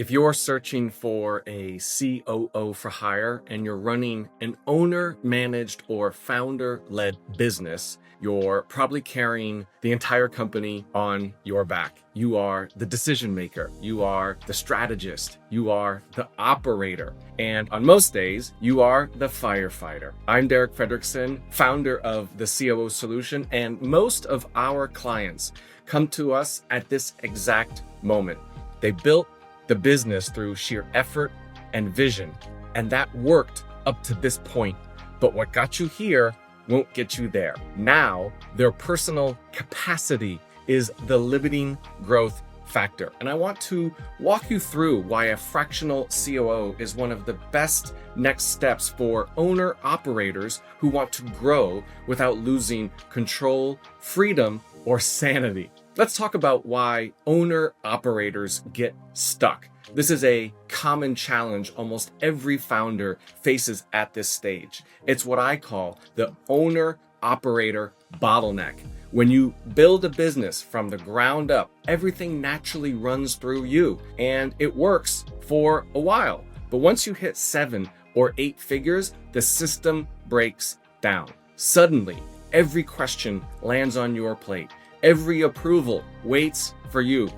If you're searching for a COO for hire and you're running an owner-managed or founder-led business, you're probably carrying the entire company on your back. You are the decision maker. You are the strategist. You are the operator. And on most days, you are the firefighter. I'm Fredrickson, founder of the COO Solution, and most of our clients come to us at this exact moment. They built the business through sheer effort and vision, and that worked up to this point. But what got you here won't get you there. Now, their personal capacity is the limiting growth factor. And I want to walk you through why a fractional COO is one of the best next steps for owner operators who want to grow without losing control, freedom, or sanity. Let's talk about why owner operators get stuck. This is a common challenge almost every founder faces at this stage. It's what I call the owner operator bottleneck. When you build a business from the ground up, everything naturally runs through you and it works for a while. But once you hit 7 or 8 figures, the system breaks down. Suddenly, every question lands on your plate. Every approval waits for you,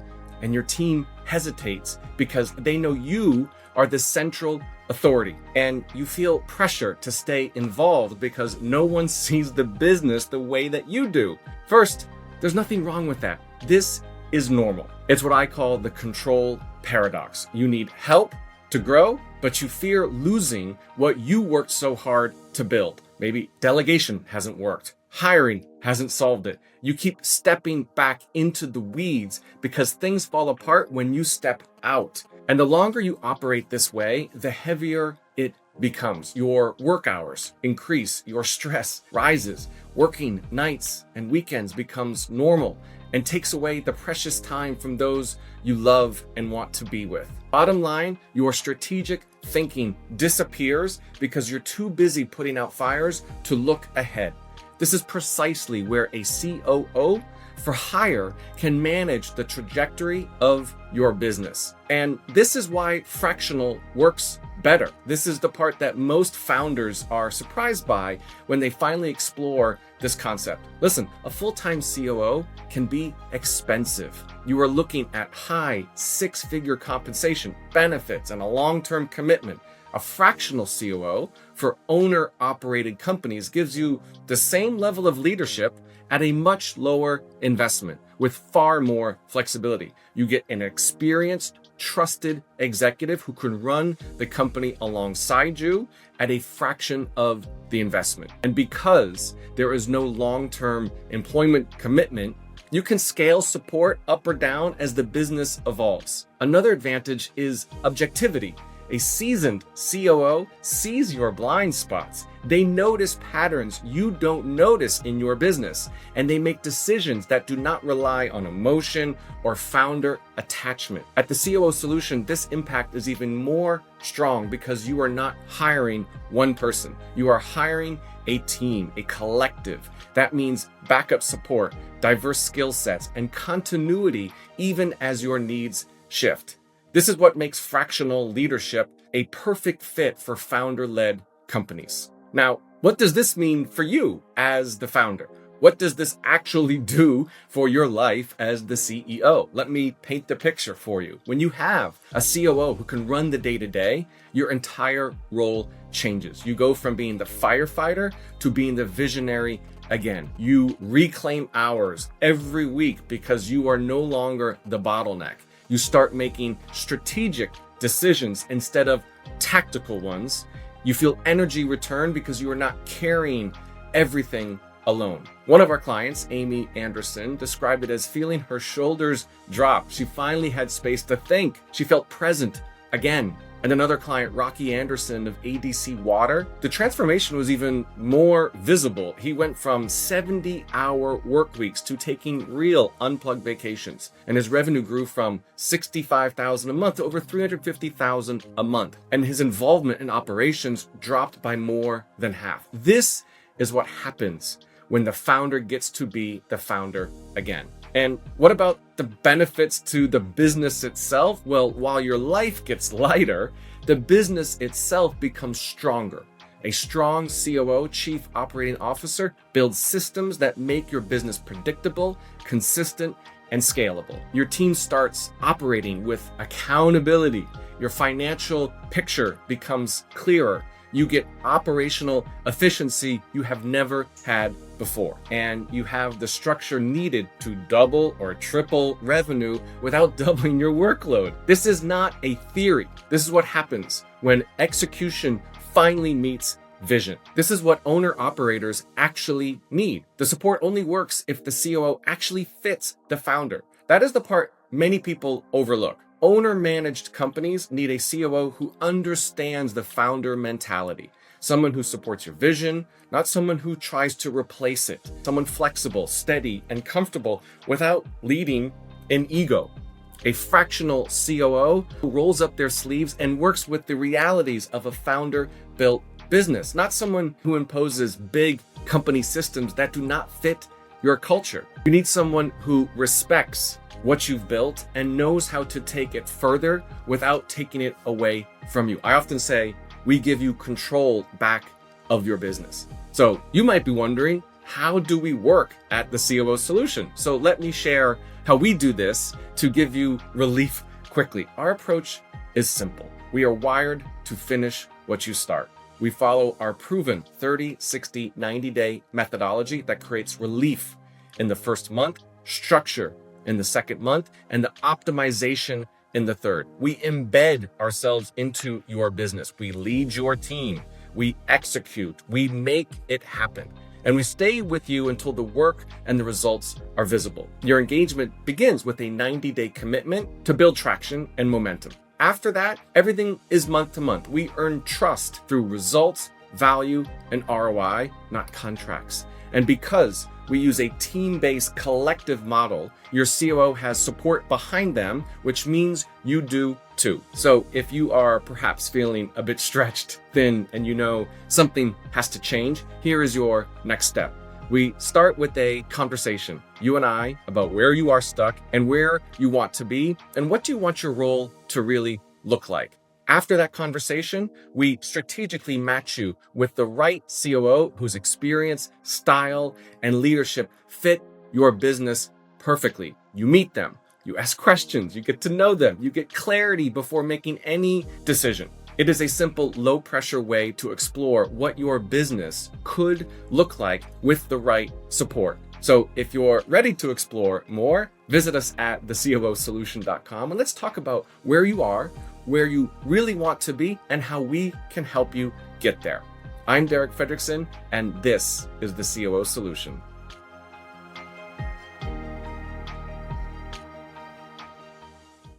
and your team hesitates because they know you are the central authority, and you feel pressure to stay involved because no one sees the business the way that you do. First, there's nothing wrong with that. This is normal. It's what I call the control paradox. You need help to grow, but you fear losing what you worked so hard to build. Maybe delegation hasn't worked. Hiring hasn't solved it. You keep stepping back into the weeds because things fall apart when you step out. And the longer you operate this way, the heavier it becomes. Your work hours increase, your stress rises, working nights and weekends becomes normal and takes away the precious time from those you love and want to be with. Bottom line, your strategic thinking disappears because you're too busy putting out fires to look ahead. This is precisely where a COO for hire can manage the trajectory of your business. And this is why fractional works better. This is the part that most founders are surprised by when they finally explore this concept. Listen, a full-time COO can be expensive. You are looking at high 6-figure compensation, benefits, and a long-term commitment. A fractional COO for owner-operated companies gives you the same level of leadership at a much lower investment with far more flexibility. You get an experienced, trusted executive who can run the company alongside you at a fraction of the investment. And because there is no long-term employment commitment, you can scale support up or down as the business evolves. Another advantage is objectivity. A seasoned COO sees your blind spots. They notice patterns you don't notice in your business, and they make decisions that do not rely on emotion or founder attachment. At the COO Solution, this impact is even more strong because you are not hiring one person. You are hiring a team, a collective. That means backup support, diverse skill sets, and continuity even as your needs shift. This is what makes fractional leadership a perfect fit for founder-led companies. Now, what does this mean for you as the founder? What does this actually do for your life as the CEO? Let me paint the picture for you. When you have a COO who can run the day-to-day, your entire role changes. You go from being the firefighter to being the visionary again. You reclaim hours every week because you are no longer the bottleneck. You start making strategic decisions instead of tactical ones. You feel energy return because you are not carrying everything alone. One of our clients, Amy Anderson, described it as feeling her shoulders drop. She finally had space to think. She felt present again. And another client, Rocky Anderson of ADC Water, the transformation was even more visible. He went from 70-hour work weeks to taking real unplugged vacations. And his revenue grew from $65,000 a month to over $350,000 a month. And his involvement in operations dropped by more than half. This is what happens when the founder gets to be the founder again. And what about the benefits to the business itself? Well, while your life gets lighter, the business itself becomes stronger. A strong COO, Chief Operating Officer, builds systems that make your business predictable, consistent, and scalable. Your team starts operating with accountability. Your financial picture becomes clearer. You get operational efficiency you have never had before. And you have the structure needed to double or triple revenue without doubling your workload. This is not a theory. This is what happens when execution finally meets vision. This is what owner-operators actually need. The support only works if the COO actually fits the founder. That is the part many people overlook. Owner-managed companies need a COO who understands the founder mentality. Someone who supports your vision, not someone who tries to replace it. Someone flexible, steady, and comfortable without leading an ego. A fractional COO who rolls up their sleeves and works with the realities of a founder-built business, not someone who imposes big company systems that do not fit your culture. You need someone who respects what you've built and knows how to take it further without taking it away from you. I often say, we give you control back of your business. So you might be wondering, how do we work at the COO Solution? So let me share how we do this to give you relief quickly. Our approach is simple. We are wired to finish what you start. We follow our proven 30, 60, 90-day methodology that creates relief in the first month, structure in the second month, and the optimization in the third. We embed ourselves into your business. We lead your team. We execute. We make it happen. And we stay with you until the work and the results are visible. Your engagement begins with a 90-day commitment to build traction and momentum. After that, everything is month to month. We earn trust through results, value, and ROI, not contracts. And because we use a team-based collective model, your COO has support behind them, which means you do too. So if you are perhaps feeling a bit stretched thin and you know something has to change, here is your next step. We start with a conversation, you and I, about where you are stuck and where you want to be and what you want your role to really look like. After that conversation, we strategically match you with the right COO whose experience, style, and leadership fit your business perfectly. You meet them, you ask questions, you get to know them, you get clarity before making any decision. It is a simple, low-pressure way to explore what your business could look like with the right support. So if you're ready to explore more, visit us at thecoosolution.com and let's talk about where you are, where you really want to be, and how we can help you get there. I'm Fredrickson, and this is the COO Solution.